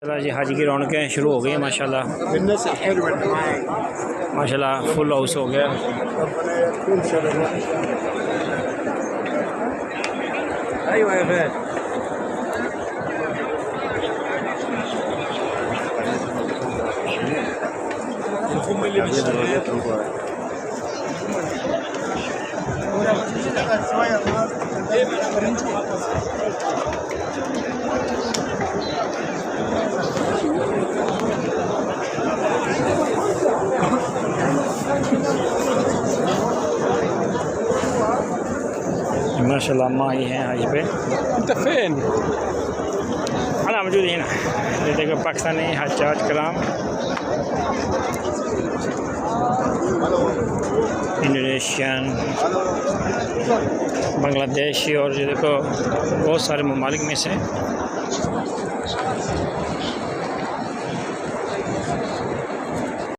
चला जी हाजी की रौनकें शुरू हो गई हैं माशाल्लाह माशाल्लाह फुल हाउस हो गया। माशाल्लाह अम्मा आई हैं आज पे अना मौजूद है ना। ये देखो पाकिस्तानी हज्जाज कराम, इंडोनेशियन, बांग्लादेशी और ये देखो बहुत सारे ममालिक में से